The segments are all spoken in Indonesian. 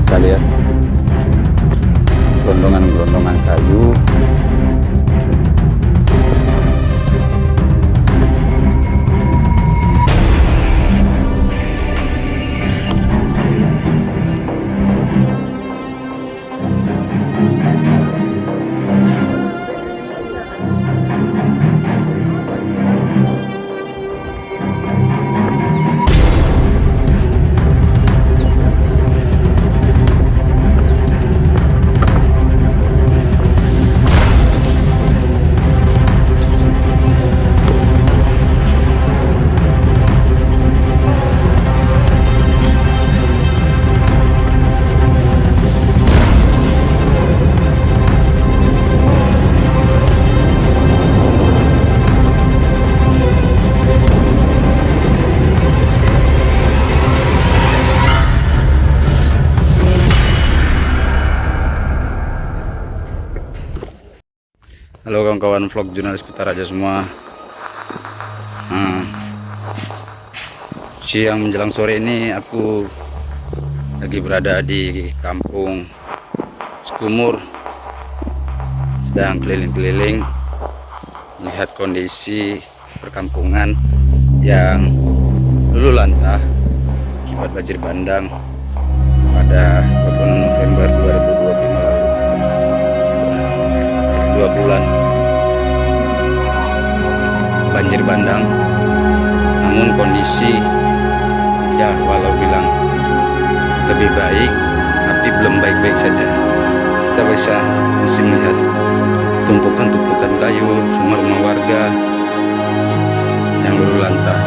kita lihat gelondongan-gelondongan kayu. Halo kawan-kawan vlog jurnalis Kutaraja semua. Siang menjelang sore ini aku lagi berada di kampung Sekumur, sedang keliling-keliling melihat kondisi perkampungan yang luluh lantah akibat banjir bandang pada 26 November 2025 lalu. 2 bulan banjir bandang, namun kondisi ya walau bilang lebih baik, tapi belum baik-baik saja. Kita masih melihat tumpukan-tumpukan kayu rumah-rumah warga yang luluh lantah.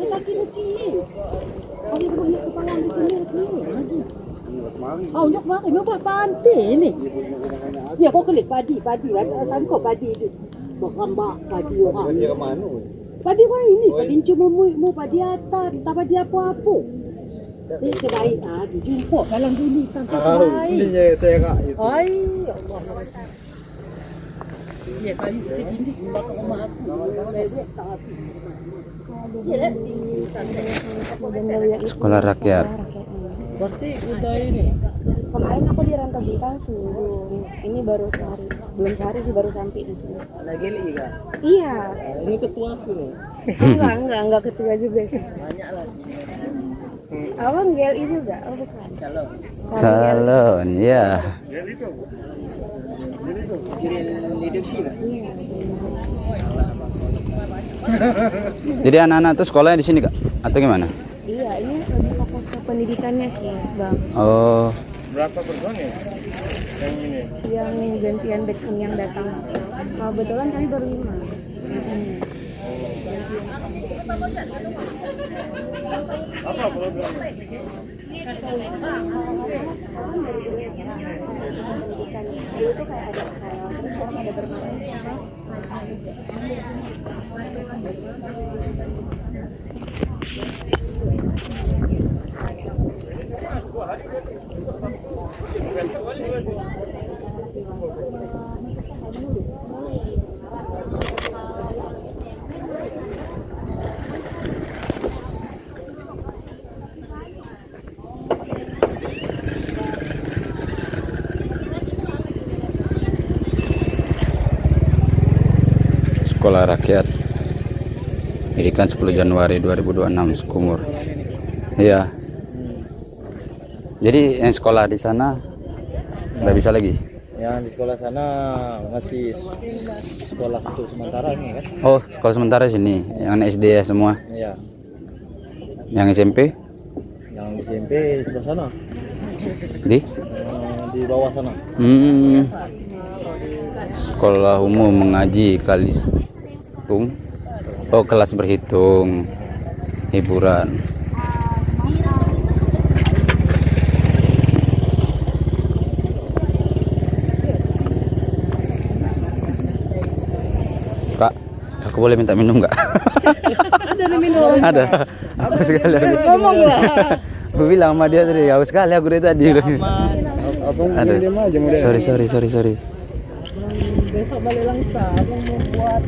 kaki kiri. Kali banyak kepala di sini. Oh, nyok mak, nyok pantai ni. Ya, kau kelik padi kan? Asal kau padi itu. Berambak padi orang. Dia ke mana? Padi wah ini, padi cuma mu padi atas, tak padi apa-apa. Ini kedai jumpa dalam dunia tanpa kedai. Ininya saya kak itu. Ai, ya Allah. Ya, kayu tinggi di belakang rumah aku. Dia tak habis. Sekolah rakyat. Berarti udah ini. Kemarin aku di Rantau Bintang seminggu. Ini baru sehari. Belum sehari sih, baru sampai di sini. Lagi lagi kak. Iya. Ini ketua aku nih. Enggak ketua juga sih. Banyak lah sih. Abang GLI juga? Oh bukan. Calon, ya. Leadership kan? Iya. Jadi anak-anak tuh sekolahnya di sini kak? Atau gimana? Iya, ini lebih fokus ke pendidikannya sih, Bang. Oh, Berapa persen ya? Yang ini? Yang gantian batch ini yang datang. Kebetulan kami baru 5. Apa program? Dulu tuh kayak ada terus sekarang ada bermain. sekolah rakyat. Pendidikan 10 Januari 2026 Sekumur. Iya. Jadi yang sekolah di sana nggak bisa lagi. Yang di sekolah sana masih sekolah untuk sementara ini kan? Oh, sekolah sementara sini. Yang SD ya semua. Iya. Yang SMP Yang di SMP sebelah sana. Di bawah sana. Sekolah umum mengaji Kalistung. Oh, kelas berhitung, hiburan. Kak, aku boleh minta minum nggak? Ada minum. Ada. Aku sekali. Ngomong lah. Aku bilang sama dia tadi, aku sekali aku dari tadi. Abang Aduh. diam aja model. Sorry. Besok balik langsa, abang mau buat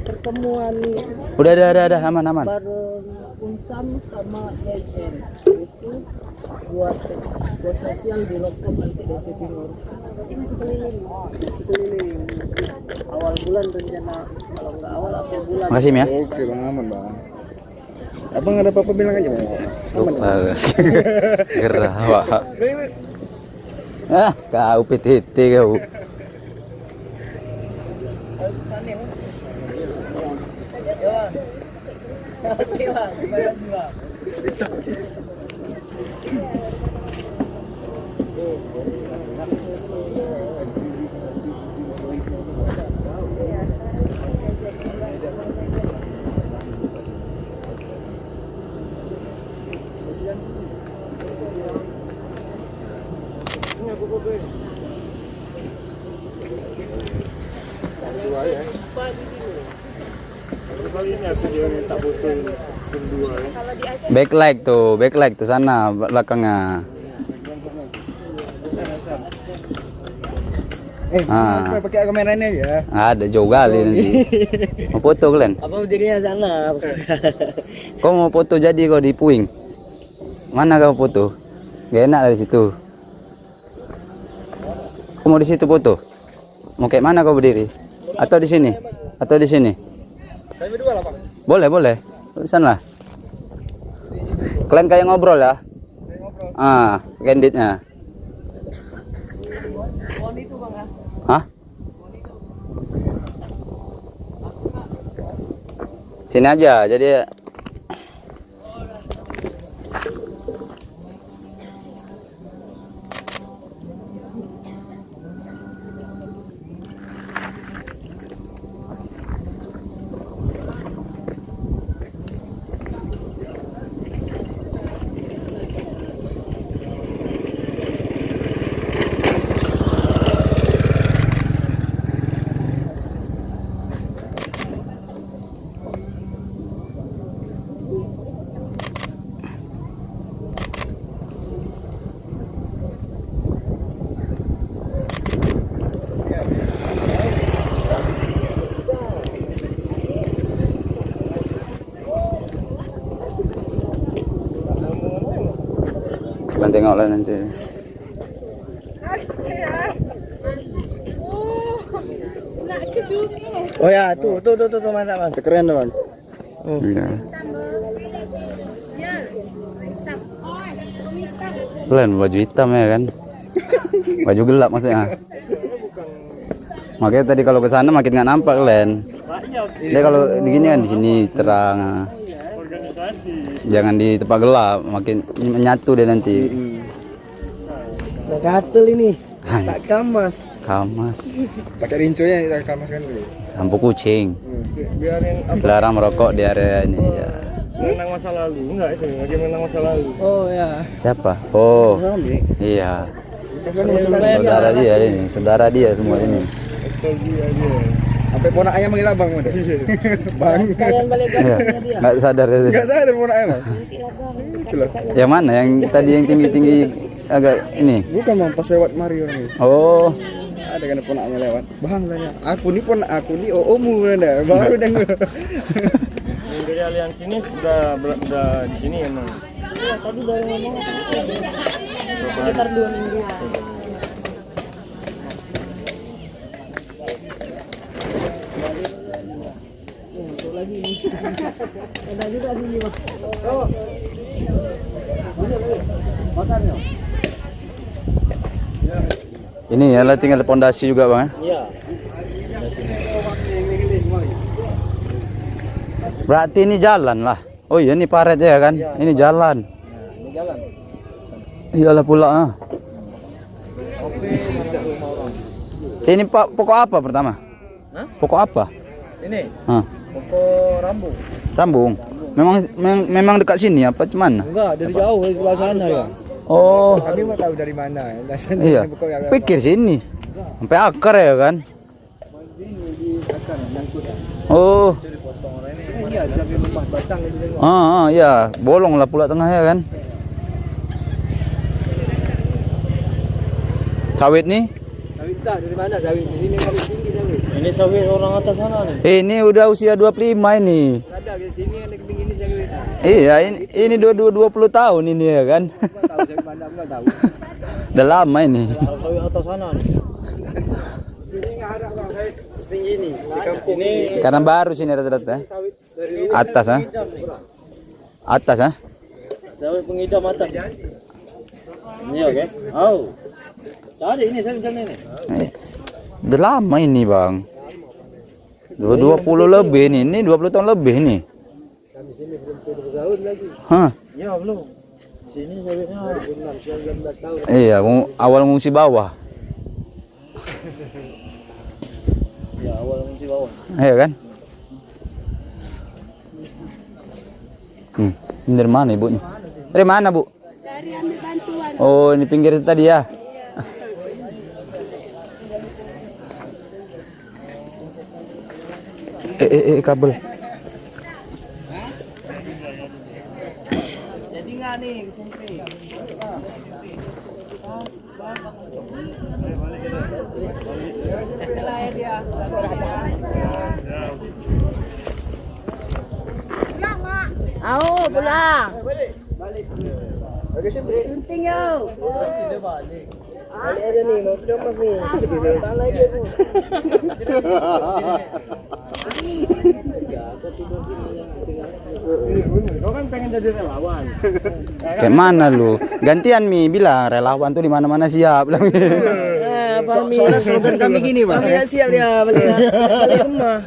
pertemuan Udah ada aman. bareng Unsam sama YN. Itu buat sosial di Lokom anti desa Timur. Ini masih keliling. Sekeliling awal bulan rencana, kalau nggak awal akhir bulan. Makasih ya. Oke bang, aman bang. Abang ada apa-apa bilang aja bang. Lupa. Gerah, Wak. Kau PTT kau. Backlight tuh sana belakangnya. Pakai kamera ini aja. Ada jauh kali nanti. Mau foto kalian? Apa dirinya sana? Kau mau foto jadi kau di puing? Mana kau foto? Gak enak dari situ. Kau mau di situ foto? Mau kayak mana kau berdiri? Atau di sini? Atau di sini? Kami berdua lah bang. Boleh. Di sana. Kalian kayak ngobrol ya? Candidnya. Hah? Sini aja, jadi Bukan tengok lah nanti. Oh ya, tuh mantap bang. Keren bang. Iya. Len baju hitam ya kan? Baju gelap maksudnya. Makanya tadi kalau ke sana makin nggak nampak Len. Dia kalau begini kan di sini terang. Jangan di tempat gelap, makin menyatu dia nanti. Gatel ini. Tak kamas. Kamas. Pakai rinconya tak kamas kan dulu. Lampu kucing. Biarin Larang merokok di area ini ya. mengenang masa lalu. Enggak itu, lagi mengenang masa lalu. Oh ya. Siapa? Oh. Iya. Saudara dia ini, saudara dia semua ini. Nostalgia dia. Sampai ponaknya manggil abang udah. Bang. Kalian balik Iya. Nggak sadar ya. Enggak sadar ponaknya bang. Yang mana? Yang tadi yang tinggi-tinggi agak ini. Bukan bang, pas lewat Mario nih. Oh. Ada kan ponaknya lewat. Bang tanya, aku nih ponak aku nih omu ada. Baru dengar. Dari aliansi ini sudah di sini emang. Iya, tadi baru ngomong sekitar 2 minggu. Ini ya lah tinggal pondasi juga bang. Iya. Berarti ini jalan lah. Oh iya ini paret ya kan? Ini jalan. Ini jalan. Iyalah pula ah. Ini Pak pokok apa pertama? Hah? Pokok apa? Ini Hah. pokok rambung. Rambung. Memang dekat sini apa cuman? Enggak, dari jauh dari sebelah sana ya. Oh. Kami mau tahu dari mana. Iya. Pikir sini. Sampai akar ya kan? Oh. Iya, di samping rumah batang itu tengok. Ya, bolong lah pula tengah ya kan? Sawit nih? Sawit tak dari mana sawit? Di sini sawit tinggi sawit. Ini sawit orang atas sana nih. Ini udah usia 25 ini. Ada di sini ada ketinggi ini sawit. Iya, ini 20 tahun ini ya kan? Tahu sawit mana enggak tahu. Udah lama ini. Kalau sawit atas sana nih. Sini enggak ada bang sawit tinggi ini. Di kampung ini Karena baru sini rata-rata. sawit dari Atas ah. Atas ah. sawit pengidam atas. Ini oke. Oh. Cari ini sawit sana ini. Udah lama ini bang. 20 lebih nih. Ini 20 tahun lebih nih. Kami sini belum 20 tahun lagi. Hah. Ya belum. Sini sawitnya 19 tahun. Iya, awal ngungsi bawah. Ya awal ngungsi bawah. Iya kan? Ini dari mana ibunya? Dari mana bu? Dari ambil bantuan. Oh ini pinggir itu tadi ya? Kabel. Jadi enggak nih Au, pulang. Balik sini. Sunting yo. Balik aja nih, mau kemas nih. Tak lagi aku. Kau kan pengen jadi relawan. Kayak mana lu? Gantian Mi bilang relawan tuh di mana-mana siap. Bilang. Soalnya slogan kami gini, Bang. Kami siap dia balik rumah.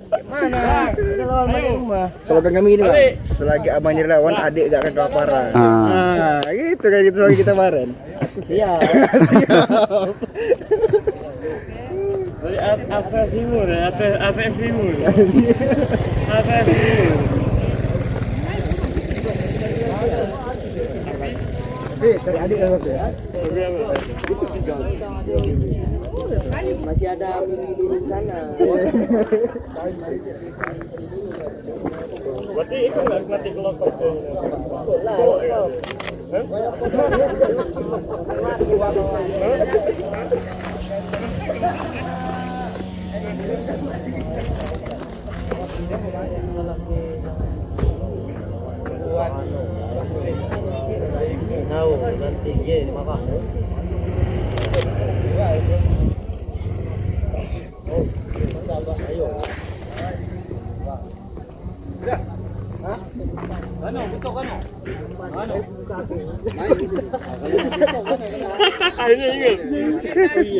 Mana? Relawan balik rumah. Slogan kami gini, Bang. Selagi abangnya relawan, adik gak akan kelaparan. Nah, gitu kayak gitu lagi kita kemarin. Aku siap. Siap. Apa simur ya? Apa simur? Apa simur? Dari adik dan waktu ya? Masih ada misi di sana. Berarti itu nggak nanti kelokok tuh?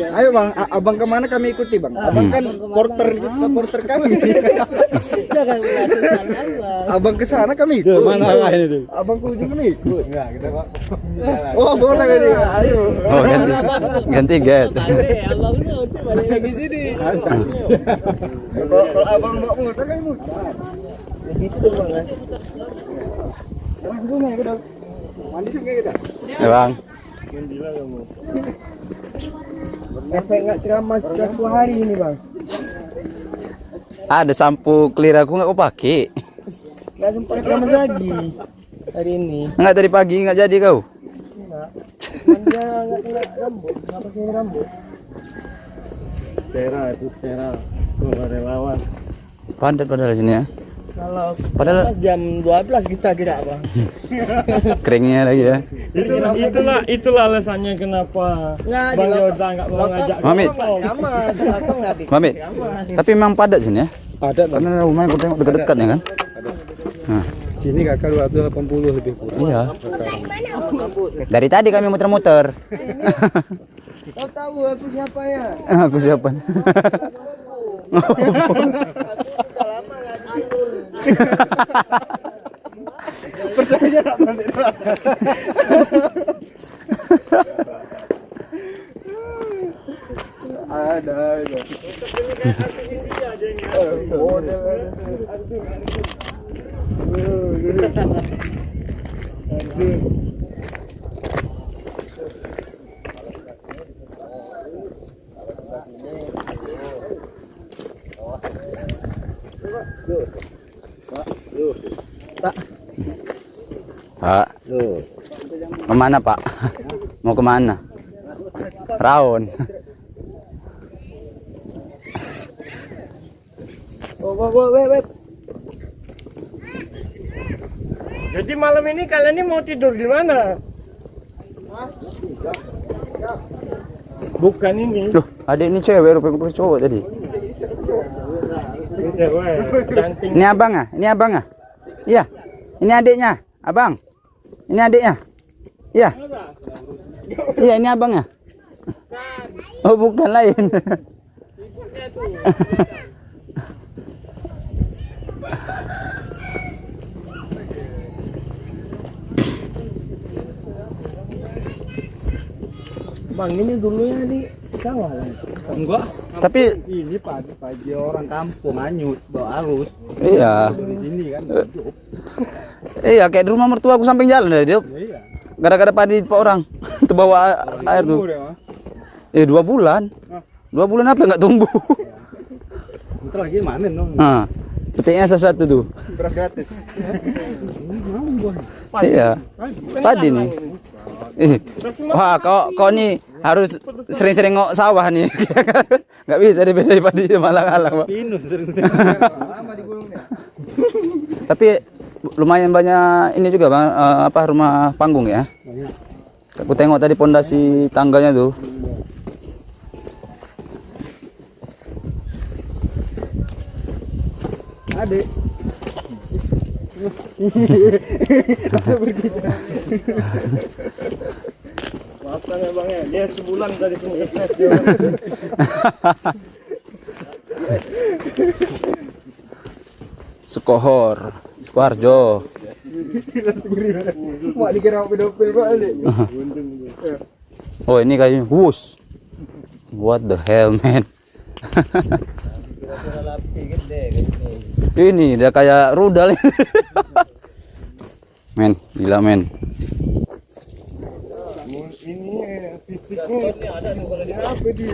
Ayo bang, abang kemana kami ikuti bang? Abang kan porter kami. Jangan langsung salah. Abang ke sana kami ikut. Mana ini? Abang ke ujung kami ikut. Enggak, kita pak. Oh boleh ini. Ayo. Oh, ganti get. Abang tuh balik lagi sini. Kalau abang mau muter kan muter. Ya gitu dong bang. Sekarang rumah kita. Mandi sungai kita. Ya bang. Efek nggak keramas satu hari ini bang. Ada sampo clear aku nggak kau pakai. Nggak sempat keramas lagi hari ini. Nggak tadi pagi nggak jadi kau. Enggak. Dia nggak kena rambut. Nggak pakai rambut. Tera tuh relawan. Padat padahal sini ya. Kalau Padahal jam 12 kita kira bang. keringnya lagi ya. Itulah alasannya kenapa Nggak, Bang di Yoza nggak mau ngajak. Mamit. Keramas, aku nggak bikin Mamit. keramas. Tapi memang padat sini ya. Ada Karena rumahnya kau tengok dekat-dekat ya kan. Nah, sini kakak 280 lebih kurang. iya. Dari tadi kami muter-muter. Kau tahu aku siapa ya? Aku siapa? Udah lama nggak diatur. Percaya nggak nanti? Ada. Pak. Kemana Pak? Mau kemana? Raon. Wait. Jadi malam ini kalian ini mau tidur di mana? Bukan ini. Duh, adik ini cewek rupanya cowok tadi. Cewek, cantik. Ini abang ah? Ini abang ah? Iya. Ini adiknya, abang. Ini adiknya. Iya. Iya, ini abangnya. Oh, bukan lain. Bang ini dulunya di sawah. Enggak. Tapi Ini pagi orang kampung anyut, bawa arus. iya. Di sini kan. Iya, kayak di rumah mertua aku samping jalan dari dia. Iya. Gara-gara padi Pak orang terbawa air tuh. 2 bulan. 2 bulan apa nggak tumbuh? Ntar lagi manen dong. Nah, petiknya satu tuh. Beras gratis. Iya. Padi nih. Wah, kau nih harus sering-sering ngok sawah nih. Nggak bisa dibedain padi malang-alang, Pak. Pinus sering. Lama di gulungnya. Tapi lumayan banyak ini juga, Bang, rumah panggung ya. Aku tengok tadi pondasi tangganya tuh. Adik. Maafkan ya Bang ya, dia sebulan dari sini. Sukoharjo. Mak dikira pedofil balik. Oh, ini kayaknya wush. What the hell, man? Ini dia kayak rudal. Men, gila men.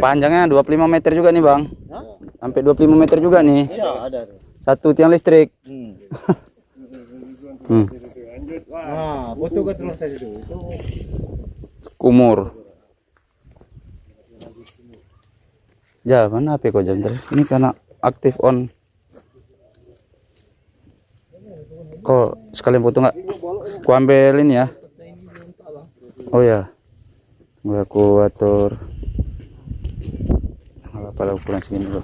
Panjangnya 25 meter juga nih, Bang. Sampai 25 meter juga nih. Iya, ada. Satu tiang listrik. Ah, foto ke telur tadi itu. Kumur. Ya, mana HP kau jam tadi? Ini karena aktif on. Kok sekalian foto nggak? Ku ambil ini ya. Oh ya. Tunggu aku atur. Nggak apa-apa lah, ukuran segini dulu.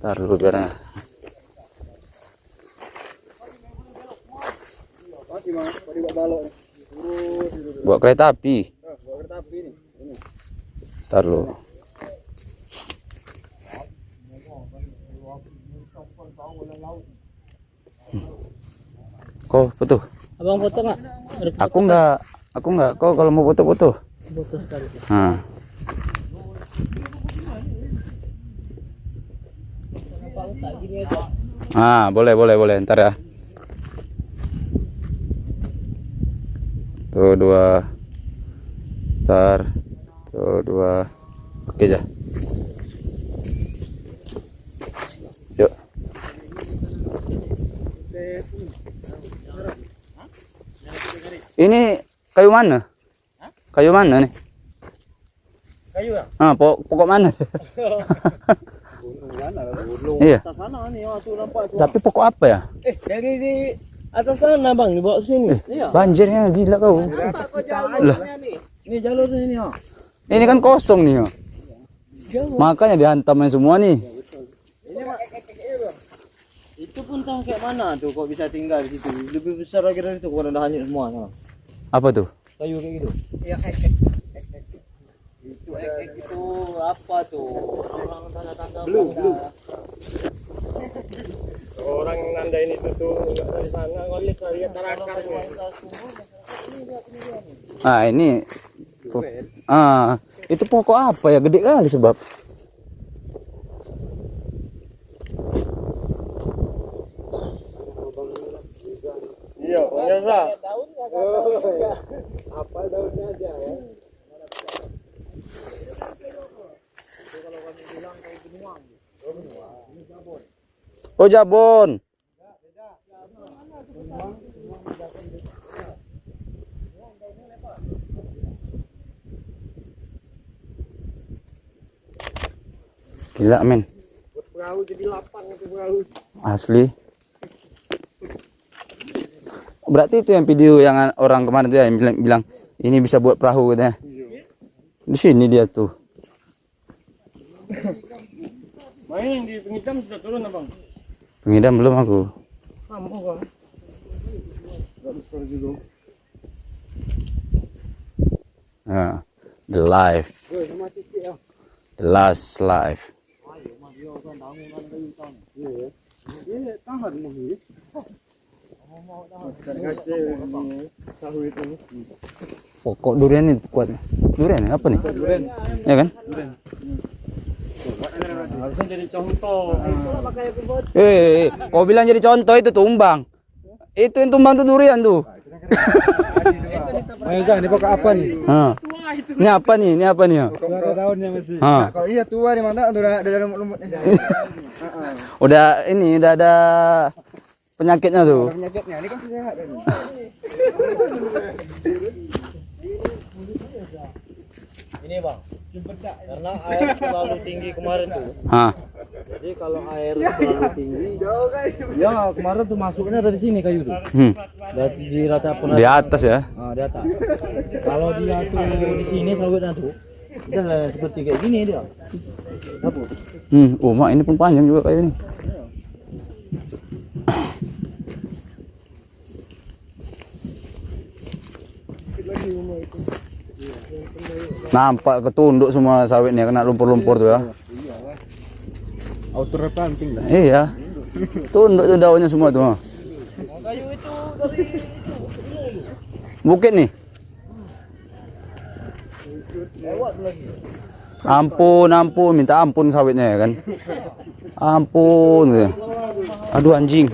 Ntar dulu biar. Buat kereta api. Ntar dulu. Kok foto? Abang foto nggak? Aku nggak. Kok kalau mau foto-foto? Foto sekali. Nah. Ah, boleh. Ntar ya. Tuh 2. Ntar. Tuh 2. Oke aja. Yuk. Ini kayu mana? Kayu mana nih? Kayu ya? Ah, pokok mana? Iya. Sana nih, tuh nampak tuh. Tapi pokok apa ya? Dari di atas sana bang, dibawa sini. Banjirnya gila kau. Lah, Ini jalurnya ini oh. ini kan kosong nih. Makanya dihantamnya semua nih. Itu pun tahu kayak mana tuh kok bisa tinggal di situ. Lebih besar lagi dari itu kalau udah hanyut semua sana. Apa tuh? Kayu kayak gitu. Iya, itu itu apa tuh? Orang tanda-tanda blue. Orang nandain itu tuh enggak dari sana, ngelihat akar-akarnya. Ah, ini. Ah, itu pokok apa ya? Gede kali sebab. Iya, pemirsa. Apa daunnya aja ya? Oh, jabon. Gila men. Perahu jadi lapang itu perahu. Asli. Berarti itu yang video yang orang kemarin tuh ya, yang bilang ini bisa buat perahu katanya. Di sini dia tuh. Main di pengidam sudah turun abang. Pengidam belum aku. Kamu kan? Gak besar gitu. Nah, the life. The last life. Pokok durian ini kuat. Durian apa nih? Durian. Ya kan? Harusnya jadi contoh. Kau bilang jadi contoh itu tumbang. Itu yang tumbang tuh durian tuh. Ini pokok apa nih? Ini apa nih? Ini apa nih? Ada daunnya masih. Kalau iya tua nih mana udah lumut-lumutnya. Udah ini udah ada penyakitnya tuh. Penyakitnya ini kan sehat kan. Ini bang, karena air terlalu tinggi kemarin tuh. Jadi kalau air terlalu tinggi, ya kemarin tuh masuknya dari sini kayu tuh. Dari di rata pun Di atas ya. Di atas. Kalau dia tuh di sini sawitnya tuh, udah seperti kayak gini dia. Dapur. Oh mak ini pun panjang juga kayak ini. Nampak ketunduk semua sawitnya kena lumpur-lumpur tuh ya. Auto replanting dah. Iya. Tunduk tuh daunnya semua tuh. Kayu itu dari Bukit nih. lewat lagi. Ampun, minta ampun sawitnya ya kan. Ampun. Ya. Aduh anjing.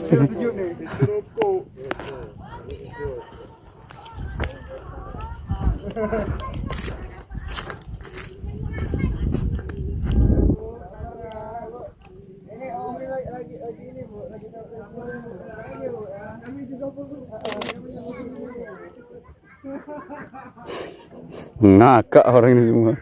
Ngakak orang ini semua.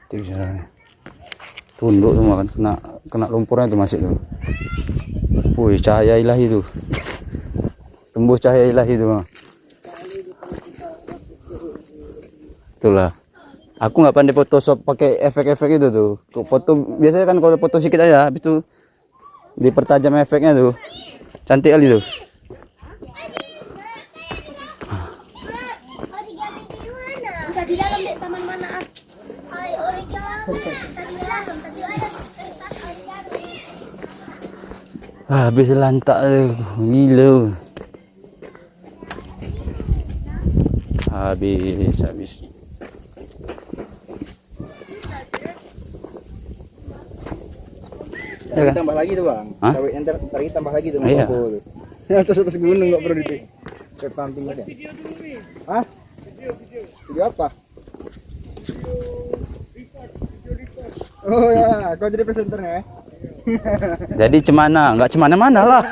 cantik jalannya. Tunduk semua kan, kena lumpurnya tuh masuk tuh. Wih, cahaya ilahi tuh. Tembus cahaya ilahi tuh. Itulah. Aku nggak pandai Photoshop pakai efek-efek itu tuh. Foto biasanya kan kalau foto sedikit aja, habis itu dipertajam efeknya tuh. Cantik kali tuh. Tadi dalam di taman mana? Habis lantak gila. Habis. Ya, tambah lagi tuh bang. Hah? Sawit yang ntar tambah lagi tuh. Iya. Atas gunung nggak perlu di terpamping aja. Hah? Video apa? Oh ya, kau jadi presenternya ya? Jadi cemana? Nggak cemana-mana lah.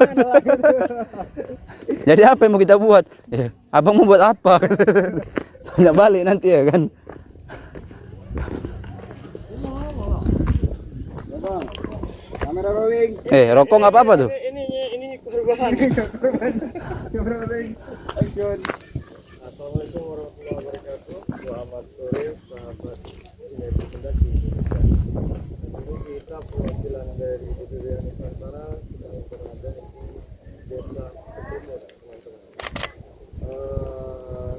Jadi apa yang mau kita buat? Abang mau buat apa? Tanya balik nanti ya kan. Ya bang, kamera rolling. Rokok nggak apa-apa tuh. Ini korban. Kamera rolling. Action. Assalamualaikum warahmatullahi wabarakatuh. Selamat sore sahabat Sinergi Pendaki. Ini kita perwakilan dari DPW Nusantara sedang berada di Desa Ketumur, teman-teman.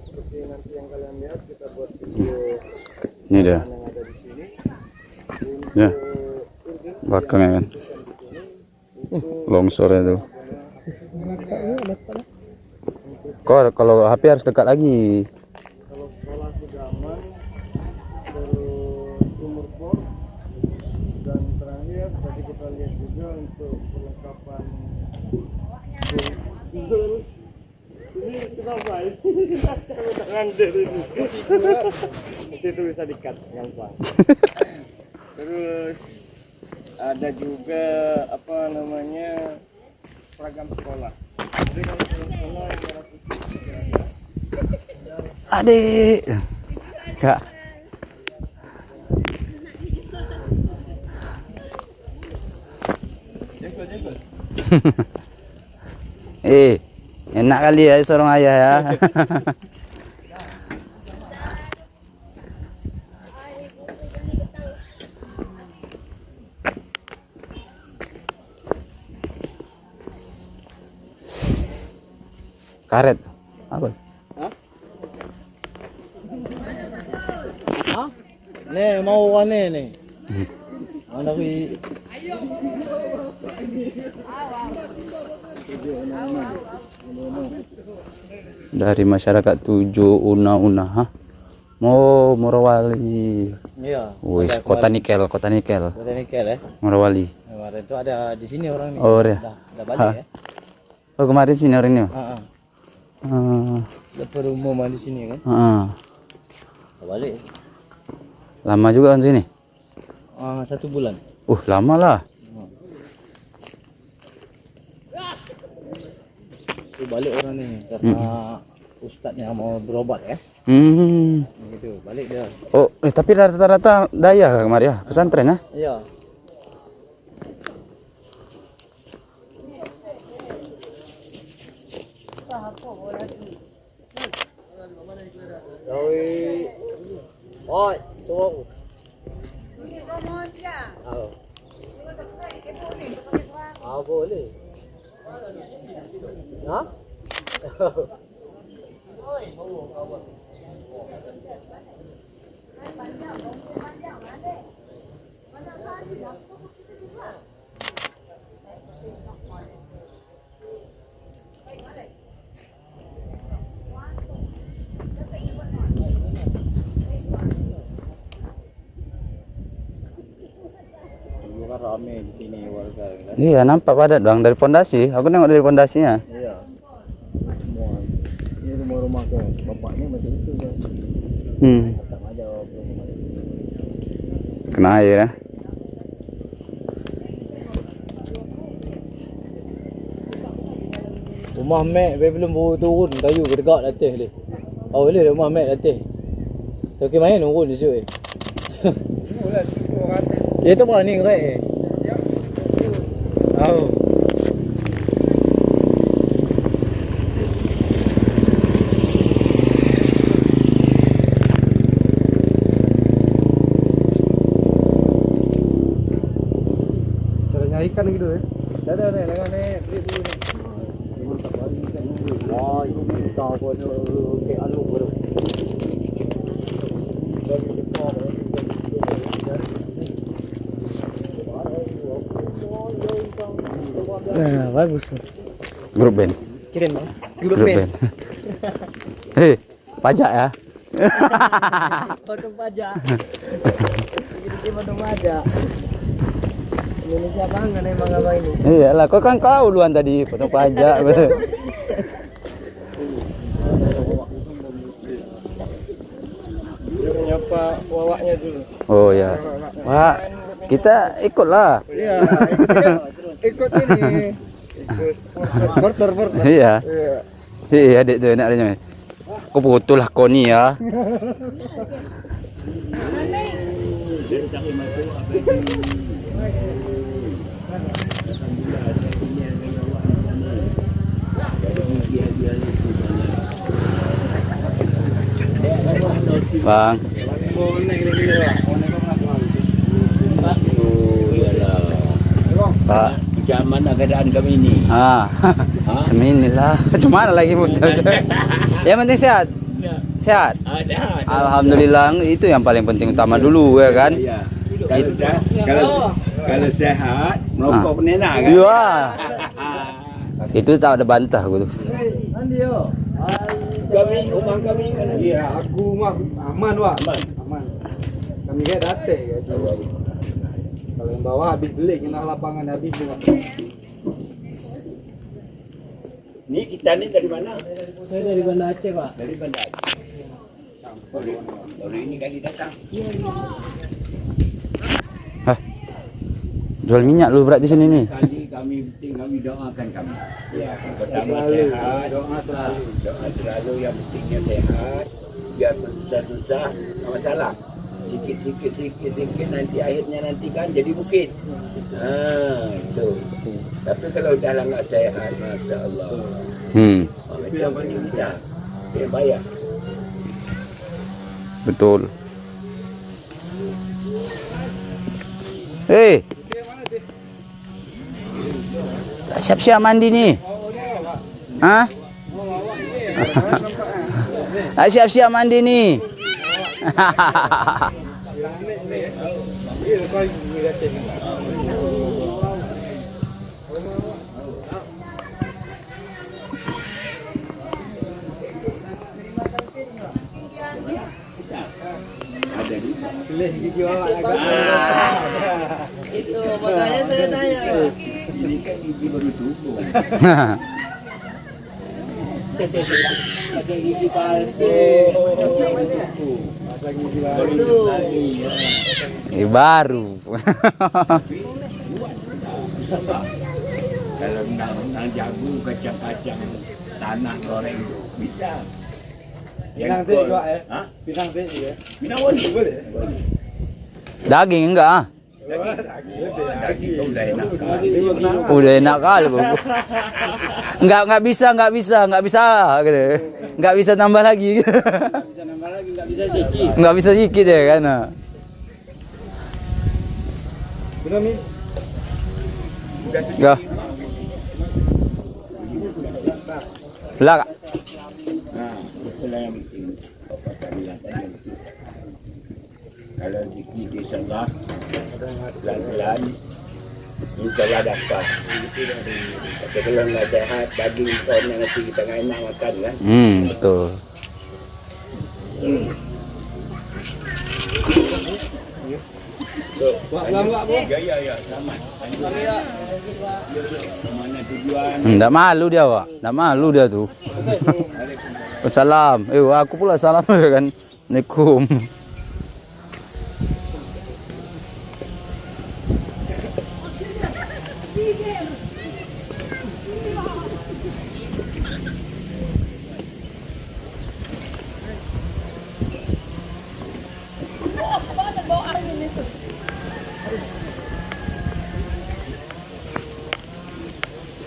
Seperti nanti yang kalian lihat, kita buat video Ini dia. yang ada di sini. Ya. Belakangnya kan. Longsornya tuh. Kok kalau HP harus dekat lagi. Kalau sekolah sudah aman, terus umur pos, dan terakhir tadi kita lihat juga untuk perlengkapan ini kenapa ini tangan dari itu bisa dikat gampang. Terus ada juga apa namanya seragam sekolah. Jadi kalau seragam sekolah yang Adik. Kak. Enak kali ya seorang ayah ya. Karet. Apa? nih mau wane nih. Mana kui? Dari masyarakat 7 Una-Una, ha? Mau Morowali. Iya. Wih, kota nikel. Kota nikel ya. Morowali. Kemarin itu ada di sini orang nih. Oh, ya. Udah balik ya. Oh, kemarin sini orangnya. Heeh. Ah, Udah perumuman di sini kan. ah. Udah balik. Lama juga kan sini? 1 bulan. Lama lah. Balik orang nih karena ustadznya mau berobat ya. Gitu, balik dia. Oh, tapi rata-rata daya kemarin ya, pesantren ya? Iya. Oi, tuh. Boleh. Hah? Kan rame di sini warga kan. Iya, nampak padat bang dari fondasi. Aku nengok dari fondasinya. Iya. Semua. Ini rumah-rumah ke bapaknya masih itu kan. Tak aja belum ada. Kena air ya. Rumah mek belum baru turun kayu dekat atas ni. Tahu le rumah mek atas. Tak ke main turun di situ. Ya itu paling rek. Oh. Cara nyari ikan gitu ya. Ada lengannya dulu. Wah, ini tahu pun ke alu baru. Nah, bagus tuh. Grup band. Kirim bang. Grup band. Hei, pajak ya. Potong pajak. Jadi potong pajak. Indonesia bangga emang apa ini? Iyalah, kau kan kau duluan tadi potong pajak. Nyapa wawaknya dulu. Oh ya. Wah, kita ikutlah. Iya, ikut ini. Ikut porter. Iya. Iya, adik tu nak tanya. Kau betul lah kau ni ya. Bang. Pak, Macam mana keadaan kami ini? Macam inilah. Macam mana lagi betul. Yang penting sehat. Sehat. Ada. Alhamdulillah, itu yang paling penting utama dulu ya kan. Ya. Kalau sehat, merokok pun enak kan? Iya. Itu tak ada bantah aku tu. Andi yo. Rumah kami mana? Iya, aku mah aman wak. Aman. Kami kayak date gitu. Kalau yang bawah habis beli, kena lapangan habis juga. Ni kita ni dari mana? Saya dari Banda Aceh pak. Dari Banda Aceh. Baru ini kali datang. Hah. Jual minyak lu berat di sini nih. Kali kami doakan kami. Ya, pertama Selalu. sehat. Doa selalu. Doa selalu yang pentingnya sehat. Biar susah-susah, tak masalah. Sikit nanti akhirnya nanti kan jadi bukit. Itu. Tapi kalau dah nggak sehat, masya Allah. Macam mana kita? Dia bayar. Betul. Hei. Tak siap-siap mandi ni. Ha? Tak siap-siap mandi ni. Pilih gigi awak agak. Itu makanya saya tanya. Ini kan gigi baru tumbuh. Pakai gigi palsu. Masa gigi baru. Baru lagi. Baru. Kalau nak jagung kacang-kacang tanah goreng bisa. Pinang teh juga ya. Hah? Pinang teh juga. Pinang boleh. Daging enggak ah? Daging udah enak. Udah enak kali bu. Enggak bisa gitu. Enggak bisa tambah lagi. Bisa nambah lagi, nggak bisa sikit. Enggak bisa dikit ya kan. Benar Mi? Enggak. Belak. Nah, itulah yang penting. Bapak tadi yang tadi. Kalau dikit salah, pelan-pelan, insyaAllah dapat. Tapi kalau nggak sehat, daging ikan yang nanti kita nggak enak makan kan. Betul. Enggak Bu. Ya, selamat. Mana tujuan? Enggak malu dia, Pak. Enggak malu dia tu. Salam. Aku pula salam kan. Assalamualaikum.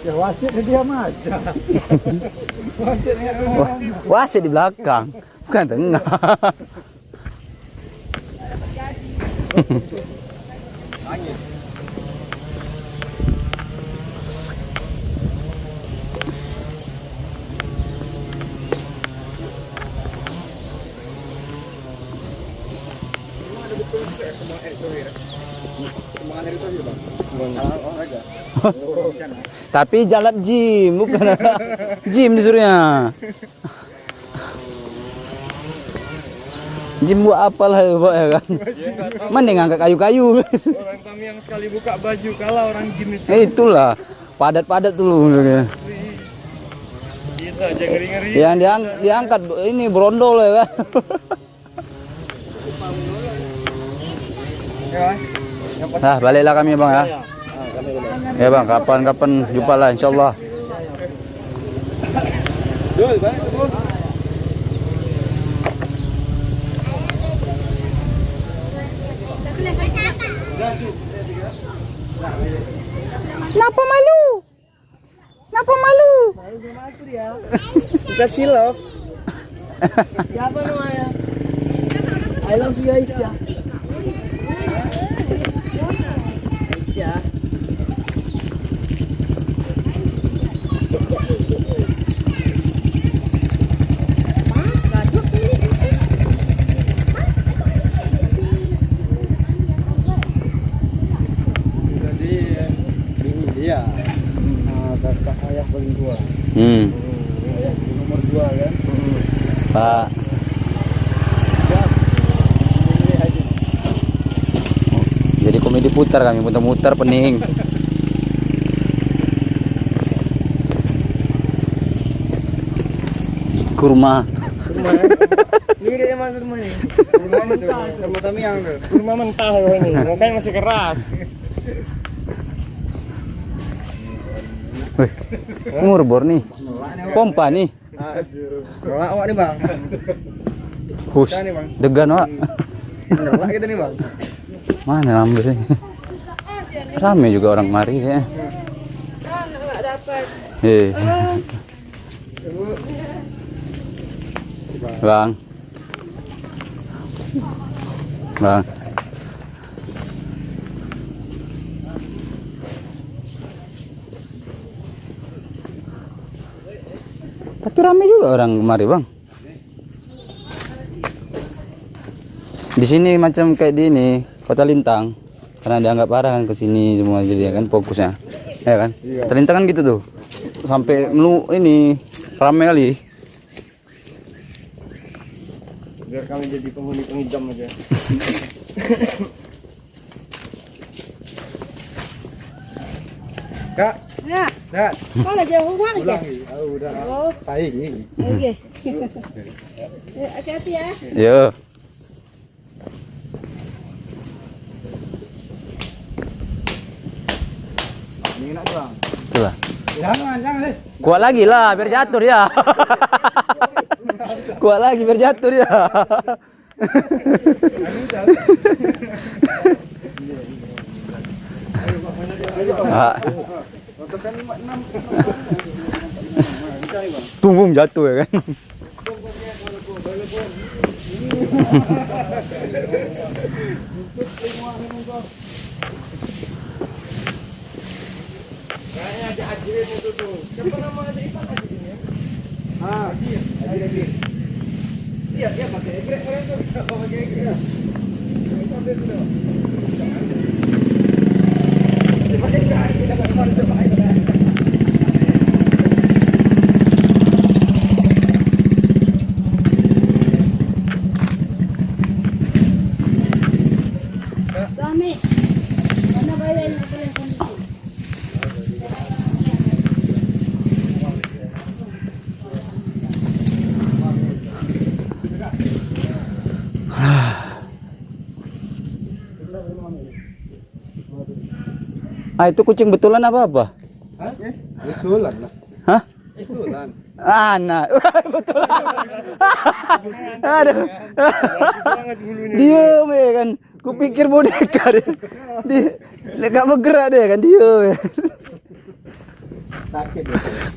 Wasit dia aja. Wasit di belakang, bukan tengah. Tapi jalan gym, bukan gym disuruhnya. Gym buat apalah ya kan? Mending angkat kayu-kayu. Orang kami yang sekali buka baju kalah orang gym itu. Itulah padat-padat dulu. Kita aja ngeri-ngeri. Yang diangkat ini brondol ya kan? Nah, baliklah kami bang ya. Ya bang, kapan-kapan jumpa lah insyaallah. Kenapa malu? Kenapa malu? Kita silap. Siapa namanya? I love you Aisyah. Aisyah. Jadi ini dia kakak ayah paling tua. Ayah nomor 2 kan. Pak. Jadi komedi putar kami, muter-muter pening. Kurma. Mirip emang kurma ini. Kurma mentah. Kurma tamiang. Kurma mentah ini. Rasanya masih keras. Wih, umur bor nih. Pompa nih. Nolak awak nih bang. Hus, degan wak. Nolak kita nih bang. Mana ambil ini? Rame juga orang mari ya. Nggak dapat. Bang. Bang. Tapi rame juga orang kemari bang. Di sini macam kayak di ini Kota Lintang, karena dianggap parah kan kesini semua jadi kan fokusnya, ya kan? Kota Lintang kan gitu tuh, sampai ini rame kali. Biar kami jadi penghuni penghijam aja. Kak. Ya. Kak. Kau lah jauh banget ya? Udah. Oh, Baik ini. oke. Hati-hati ya. Yo. Ini enak bang. Itulah. Jangan. Kuat lagi lah biar jatuh dia. Kuat lagi biar jatuh dia. Tumbum jatuh ya kan. Kayaknya ada ajirin itu tuh. Siapa nama ada ikan ajirin ya? Ajir. Iya, dia pakai egrek orang tuh. Siapa pakai egrek? Sampai sudah. Pakai egrek, kita pakai kemarin coba aja. Suami, mana bayarnya kalian kondisi? Ah itu kucing betulan apa? Hah? Betulan lah. Hah? Betulan. Anak. Betulan. Aduh. Diam ya kan. Kupikir boneka dia. Dia enggak bergerak dia kan, diam ya.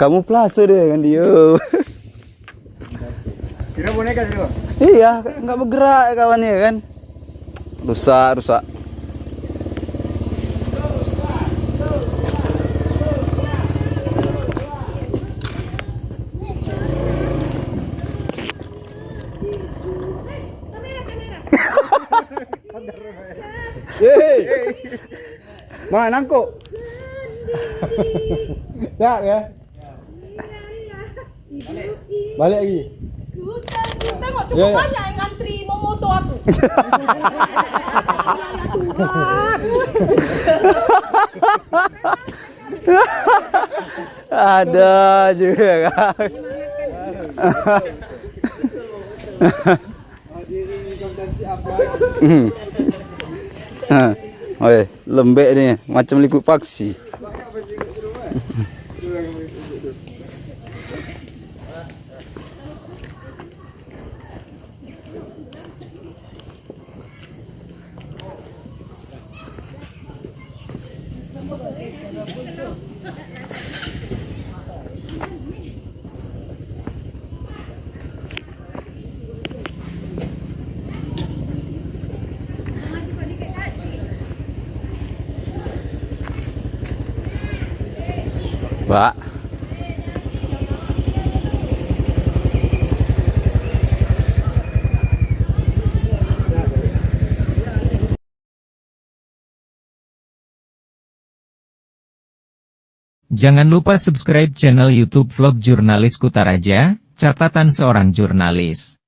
Kamu plase deh kan dia. Kira boneka sih, Bang. Iya, nggak bergerak kawannya kan. Rusak. Mana kok? Sehat ya? Balik lagi. Tengok cukup banyak yang ngantri mau moto aku. Ada juga kan. Oi, lembek nih, macam likuifaksi. Pak. Jangan lupa subscribe channel YouTube Vlog Jurnalis Kutaraja, catatan seorang jurnalis.